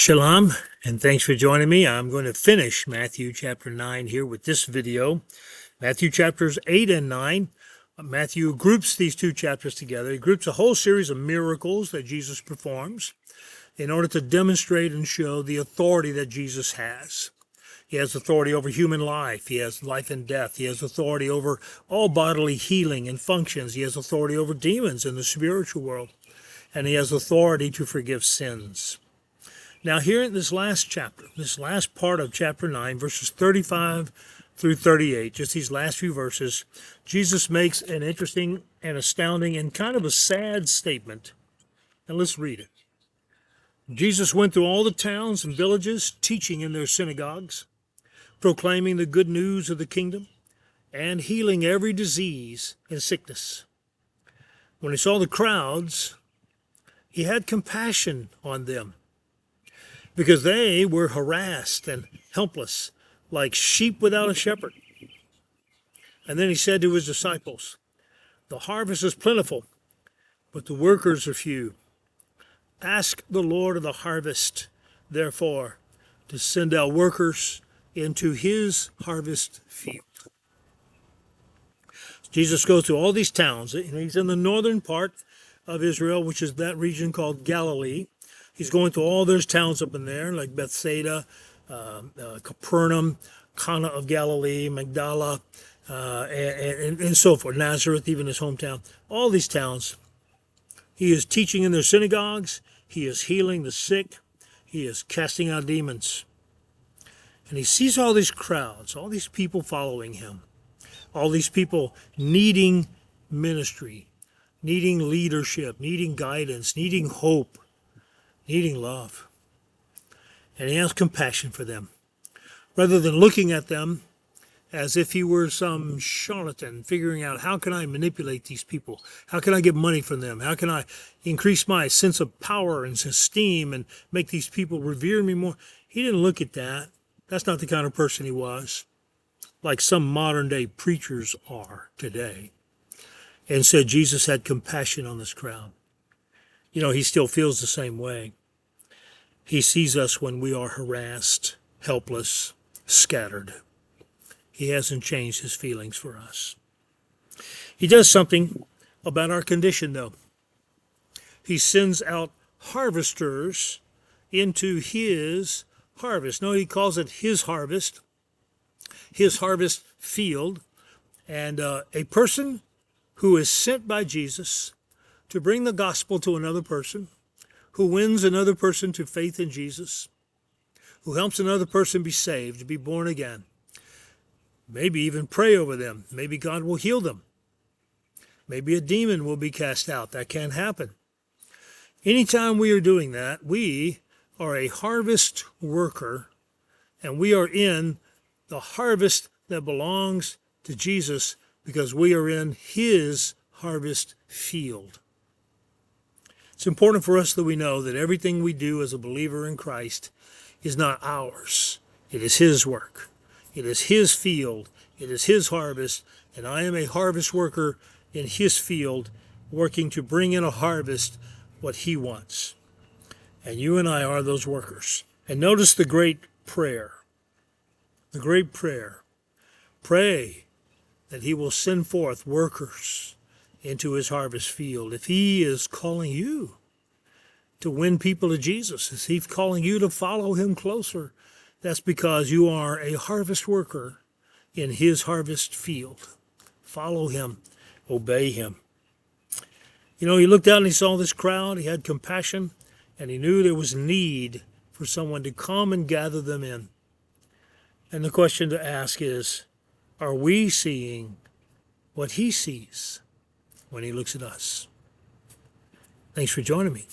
Shalom, and thanks for joining me. I'm going to finish Matthew chapter 9 here with this video. Matthew chapters 8 and 9. Matthew groups these two chapters together. He groups a whole series of miracles that Jesus performs in order to demonstrate and show the authority that Jesus has. He has authority over human life. He has life and death. He has authority over all bodily healing and functions. He has authority over demons in the spiritual world. And he has authority to forgive sins. Now here in this last chapter, this last part of chapter 9, verses 35 through 38, just these last few verses, Jesus makes an interesting and astounding and kind of a sad statement. And let's read it. Jesus went through all the towns and villages, teaching in their synagogues, proclaiming the good news of the kingdom, and healing every disease and sickness. When he saw the crowds, he had compassion on them, because they were harassed and helpless, like sheep without a shepherd. And then he said to his disciples, "The harvest is plentiful, but the workers are few. Ask the Lord of the harvest, therefore, to send out workers into his harvest field." Jesus goes to all these towns. He's in the northern part of Israel, which is that region called Galilee. He's going to all those towns up in there, like Bethsaida, Capernaum, Cana of Galilee, Magdala, and so forth. Nazareth, even his hometown. All these towns. He is teaching in their synagogues. He is healing the sick. He is casting out demons. And he sees all these crowds, all these people following him, all these people needing ministry, needing leadership, needing guidance, needing hope, needing love. And he has compassion for them. Rather than looking at them as if he were some charlatan, figuring out, how can I manipulate these people? How can I get money from them? How can I increase my sense of power and esteem and make these people revere me more? He didn't look at that. That's not the kind of person he was, like some modern day preachers are today. And said Jesus had compassion on this crowd. You know, he still feels the same way. He sees us when we are harassed, helpless, scattered. He hasn't changed his feelings for us. He does something about our condition, though. He sends out harvesters into his harvest. No, he calls it his harvest field. And a person who is sent by Jesus to bring the gospel to another person, who wins another person to faith in Jesus, who helps another person be saved, be born again, maybe even pray over them. Maybe God will heal them. Maybe a demon will be cast out. That can happen. Anytime we are doing that, we are a harvest worker, and we are in the harvest that belongs to Jesus because we are in his harvest field. It's important for us that we know that everything we do as a believer in Christ is not ours. It is his work. It is his field. It is his harvest. And I am a harvest worker in his field, working to bring in a harvest what he wants. And you and I are those workers. And notice the great prayer. The great prayer. Pray that he will send forth workers into his harvest field. If he is calling you to win people to Jesus, if he's calling you to follow him closer, that's because you are a harvest worker in his harvest field. Follow him, obey him. You know, he looked out and he saw this crowd, he had compassion, and he knew there was need for someone to come and gather them in. And the question to ask is, are we seeing what he sees when he looks at us? Thanks for joining me.